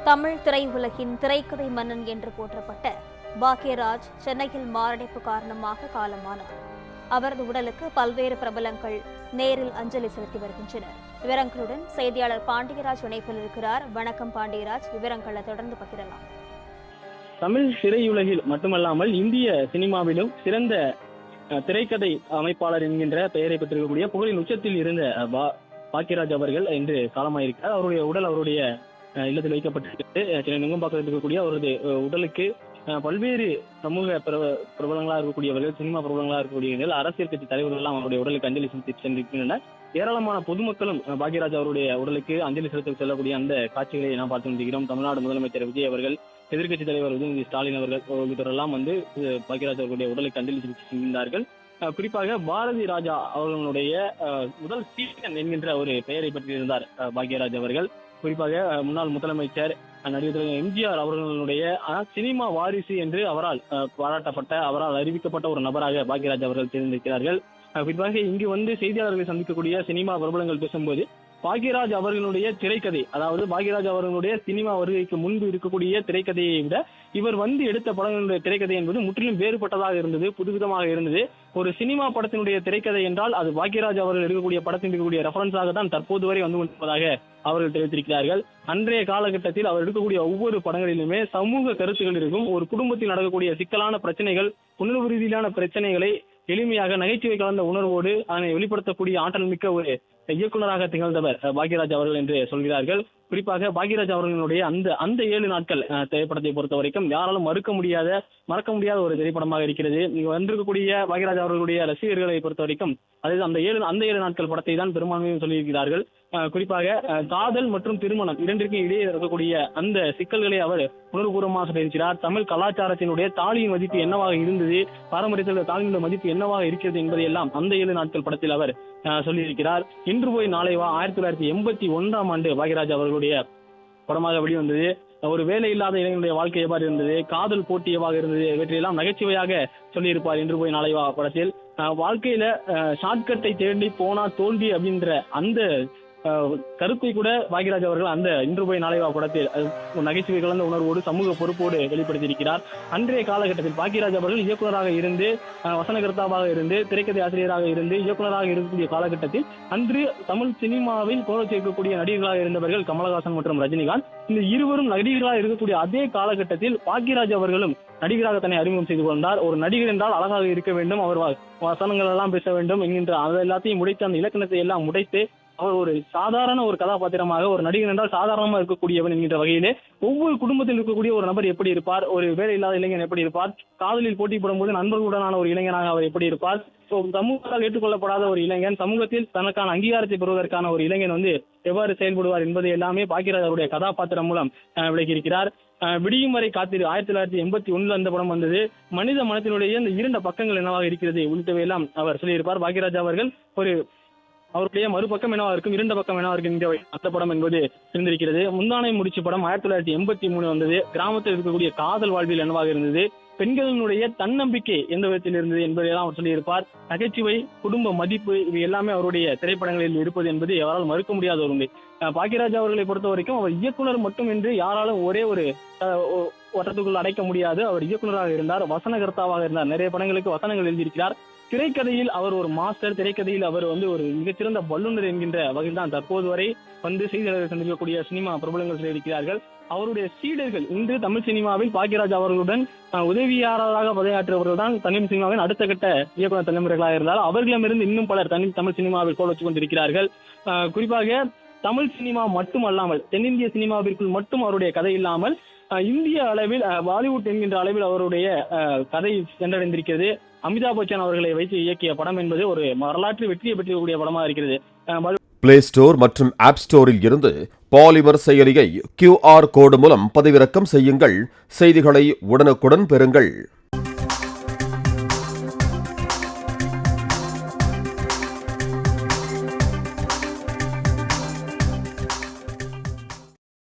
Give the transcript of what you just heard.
தமிழ் திரையுலகின் திரைக்கதை மன்னன் என்று போற்றப்பட்ட பாக்யராஜ் சென்னையில் மாரடைப்பு காரணமாக காலமானார். அவரது உடலுக்கு பல்வேறு பிரபலங்கள் நேரில் அஞ்சலி செலுத்தி வருகின்றனர். விவரங்களுடன் செய்தியாளர் பாண்டியராஜ் இணைப்பில் இருக்கிறார். வணக்கம் பாண்டியராஜ், விவரங்களை தொடர்ந்து பகிரலாம். தமிழ் திரையுலகில் மட்டுமல்லாமல் இந்திய சினிமாவிலும் சிறந்த திரைக்கதை அமைப்பாளர் என்கின்ற பெயரை பெற்றிருக்கக்கூடிய புகழின் உச்சத்தில் இருந்த பாக்யராஜ் அவர்கள் இன்று காலமாயிருக்கிறார். அவருடைய உடல் அவருடைய இல்லத்தில் வைக்கப்பட்டிருக்கிறது. சென்னை நுங்கம்பாக்கத்தில் இருக்கக்கூடிய அவரது உடலுக்கு பல்வேறு சமூக பிரபலங்களாக இருக்கக்கூடியவர்கள், சினிமா பிரபலங்களாக இருக்கக்கூடியவர்கள், அரசியல் கட்சி தலைவர்கள் எல்லாம் அவருடைய உடலுக்கு அஞ்சலி செலுத்தி சென்றிருக்கின்றனர். ஏராளமான பொதுமக்களும் பாக்யராஜ் அவருடைய உடலுக்கு அஞ்சலி செலுத்த செல்லக்கூடிய அந்த காட்சிகளை நாம் பார்த்து கொண்டிருக்கிறோம். தமிழ்நாடு முதலமைச்சர் விஜய் அவர்கள், எதிர்க்கட்சி தலைவர் உதயநிதி ஸ்டாலின் அவர்கள் உள்ளிட்டோரெல்லாம் பாக்யராஜ் அவர்களுடைய உடலுக்கு அஞ்சலி செலுத்தி சென்றார்கள். குறிப்பாக பாரதி ராஜா அவர்களுடைய முதல் சீசன் என்கின்ற ஒரு பெயரை பெற்றிருந்தார் பாக்யராஜ் அவர்கள். குறிப்பாக முன்னாள் முதலமைச்சர் நடிகர் எம்ஜிஆர் அவர்களுடைய சினிமா வாரிசு என்று அவரால் பாராட்டப்பட்ட, அவரால் அறிவிக்கப்பட்ட ஒரு நபராக பாக்யராஜ் அவர்கள் தேர்ந்தெடுக்கிறார்கள். குறிப்பாக இங்கு செய்தியாளர்களை சந்திக்கக்கூடிய சினிமா பிரபலங்கள் பேசும்போது பாக்யராஜ் அவர்களுடைய திரைக்கதை, அதாவது பாக்யராஜ் அவர்களுடைய சினிமா வருகைக்கு முன்பு இருக்கக்கூடிய திரைக்கதையை விட இவர் எடுத்த படங்களுடைய திரைக்கதை என்பது முற்றிலும் வேறுபட்டதாக இருந்தது, புதுவிதமாக இருந்தது. ஒரு சினிமா படத்தினுடைய திரைக்கதை என்றால் அது பாக்யராஜ் அவர்கள் எடுக்கக்கூடிய படத்தின் இருக்கக்கூடிய ரெஃபரன்ஸாக தான் தற்போது வரை கொண்டிருப்பதாக அவர்கள் தெரிவித்திருக்கிறார்கள். அன்றைய காலகட்டத்தில் அவர் எடுக்கக்கூடிய ஒவ்வொரு படங்களிலுமே சமூக கருத்துகள் இருக்கும். ஒரு குடும்பத்தில் நடக்கக்கூடிய சிக்கலான பிரச்சனைகள், உணர்வு ரீதியிலான பிரச்சனைகளை எளிமையாக நகைச்சுவை கலந்த உணர்வோடு அதனை வெளிப்படுத்தக்கூடிய ஆற்றல் மிக்க ஒரு இயக்குநராக திகழ்ந்தவர் பாக்யராஜ் அவர்கள் என்று சொல்கிறார்கள். குறிப்பாக பாக்யராஜ் அவர்களுடைய அந்த 7 நாட்கள் திரைப்படத்தை பொறுத்த வரைக்கும் யாராலும் மறக்க முடியாத ஒரு திரைப்படமாக இருக்கிறது. இங்க வந்திருக்கக்கூடிய பாக்யராஜ் அவர்களுடைய ரசிகர்களை பொறுத்த வரைக்கும் அதாவது அந்த ஏழு நாட்கள் படத்தை தான் பெரும்பான்மையும் சொல்லியிருக்கிறார்கள். குறிப்பாக காதல் மற்றும் திருமணம் இரண்டிற்கும் இடையே இருக்கக்கூடிய அந்த சிக்கல்களை அவர் உணர்வுபூர்வமாக சொல்லியிருக்கிறார். தமிழ் கலாச்சாரத்தினுடைய தாலியின் மதிப்பு என்னவாக இருந்தது, பாரம்பரியத்தில் தாலியினுடைய மதிப்பு என்னவாக இருக்கிறது என்பதையெல்லாம் அந்த 7 நாட்கள் படத்தில் அவர் சொல்லியிருக்கிறார். இன்று போய் நாளை வா 1981ஆம் ஆண்டு பாக்யராஜ் அவர்களுடைய படமாக வெளிவந்தது. ஒரு வேலை இல்லாத இளைஞனுடைய வாழ்க்கை எவ்வாறு இருந்தது, காதல் போட்டி எவ்வாறு இருந்தது, இவற்றையெல்லாம் நகைச்சுவையாக சொல்லியிருப்பார் இன்று போய் நாளை வா படத்தில். வாழ்க்கையில ஷார்ட்கட்டை தேடி போனா தோல்வி அப்படின்ற அந்த கருத்தை கூட பாக்யராஜ் அவர்கள் அந்த இன்று போய் நாளை வா படத்தில் நகைச்சுவை கலந்த உணர்வோடு சமூக பொறுப்போடு வெளிப்படுத்தியிருக்கிறார். அன்றைய காலகட்டத்தில் பாக்யராஜ் அவர்கள் இயக்குநராக இருந்து, வசனகர்த்தாவாக இருந்து, திரைக்கதை ஆசிரியராக இருந்து, இயக்குநராக இருக்கக்கூடிய காலகட்டத்தில் அன்று தமிழ் சினிமாவில் கோல சேர்க்கக்கூடிய நடிகர்களாக இருந்தவர்கள் கமலஹாசன் மற்றும் ரஜினிகாந்த். இந்த இருவரும் நடிகர்களாக இருக்கக்கூடிய அதே காலகட்டத்தில் பாக்யராஜ் அவர்களும் நடிகராக தன்னை அறிமுகம் செய்து கொண்டார். ஒரு நடிகர் என்றால் அழகாக இருக்க வேண்டும், அவர் வசனங்கள் எல்லாம் பேச வேண்டும் என்கின்ற அதை எல்லாத்தையும் உடைத்து, அந்த இலக்கணத்தை எல்லாம் உடைத்து அவர் ஒரு சாதாரண ஒரு கதாபாத்திரமாக, ஒரு நடிகர் என்றால் சாதாரணமாக இருக்கக்கூடியவன் என்கின்ற வகையிலே ஒவ்வொரு குடும்பத்தில் இருக்கக்கூடிய ஒரு நபர் எப்படி இருப்பார், ஒரு வேலை இல்லாத இளைஞன் எப்படி இருப்பார், காதலில் போட்டி போடும்போது நண்பர்களுடனான ஒரு இளைஞனாக அவர் எப்படி இருப்பார், சமூகத்தால் ஏற்றுக்கொள்ளப்படாத ஒரு இளைஞன் சமூகத்தில் தனக்கான அங்கீகாரத்தை பெறுவதற்கான ஒரு இளைஞன் எவ்வாறு செயல்படுவார் என்பதை எல்லாமே பாக்யராஜ் அவருடைய கதாபாத்திரம் மூலம் விளக்கியிருக்கிறார். விடியும் வரை காத்திரு 1981 அந்த படம் வந்தது. மனித மனத்தினுடைய இந்த 2 பக்கங்கள் என்னவாக இருக்கிறது உள்ளிட்டவை எல்லாம் அவர் சொல்லியிருப்பார். பாக்யராஜ் அவர்கள் அவருடைய மறுபக்கம் என்னவா இருக்கும், 2 பக்கம் என்னவா இருக்கும் அந்த படம் என்பது இருந்திருக்கிறது. முந்தானை முடிச்சு படம் 1983 வந்தது. கிராமத்தில் இருக்கக்கூடிய காதல் வாழ்வில் என்னவாக இருந்தது, பெண்களினுடைய தன்னம்பிக்கை எந்த விதத்தில் இருந்தது என்பதையெல்லாம் அவர் சொல்லியிருப்பார். நகைச்சுவை, குடும்ப மதிப்பு, இவை எல்லாமே அவருடைய திரைப்படங்களில் இருப்பது என்பது யாரால் மறுக்க முடியாத ஒரு உண்மை. பாக்யராஜ் அவர்களை பொறுத்த வரைக்கும் அவர் இயக்குனர் மட்டும் என்று யாராலும் ஒரே ஒரு வட்டத்துக்குள் அடைக்க முடியாது. அவர் இயக்குநராக இருந்தார், வசனகர்த்தாவாக இருந்தார், நிறைய படங்களுக்கு வசனங்கள் எழுதியிருக்கிறார். திரைக்கதையில் அவர் ஒரு மாஸ்டர், திரைக்கதையில் அவர் ஒரு மிகச்சிறந்த வல்லுநர் என்கின்ற வகையில் தான் தற்போது வரை செய்தியாளர்கள் சந்திக்கக்கூடிய சினிமா பிரபலங்கள் சொல்லியிருக்கிறார்கள். அவருடைய சீடர்கள் இன்று தமிழ் சினிமாவில் பாக்யராஜ் அவர்களுடன் உதவியாளராக பணியாற்றுபவர்கள் தான் தமிழ் சினிமாவின் அடுத்த கட்ட இயக்குநர் தலைமுறைகளாக இருந்தால் அவர்களிடமிருந்து இன்னும் பலர் தமிழ் சினிமாவில் கோல் வச்சு கொண்டிருக்கிறார்கள். குறிப்பாக தமிழ் சினிமா மட்டுமல்லாமல் தென்னிந்திய சினிமாவிற்குள் மட்டும் அவருடைய கதை இல்லாமல் இந்திய அளவில் பாலிவுட் என்கின்ற அளவில் அவருடைய கதை சென்றடைந்திருக்கிறது. அமிதாப் பச்சன் அவர்களை வைத்து இயக்கிய படம் என்பது ஒரு வரலாற்று வெற்றியை பெற்றக்கூடிய படமாக இருக்கிறது. பிளே ஸ்டோர் மற்றும் ஆப் ஸ்டோரில் இருந்து பாலிமர் செயலியை QR கோடு மூலம் பதிவிறக்கம் செய்யுங்கள். செய்திகளை உடனுக்குடன் பெறுங்கள்.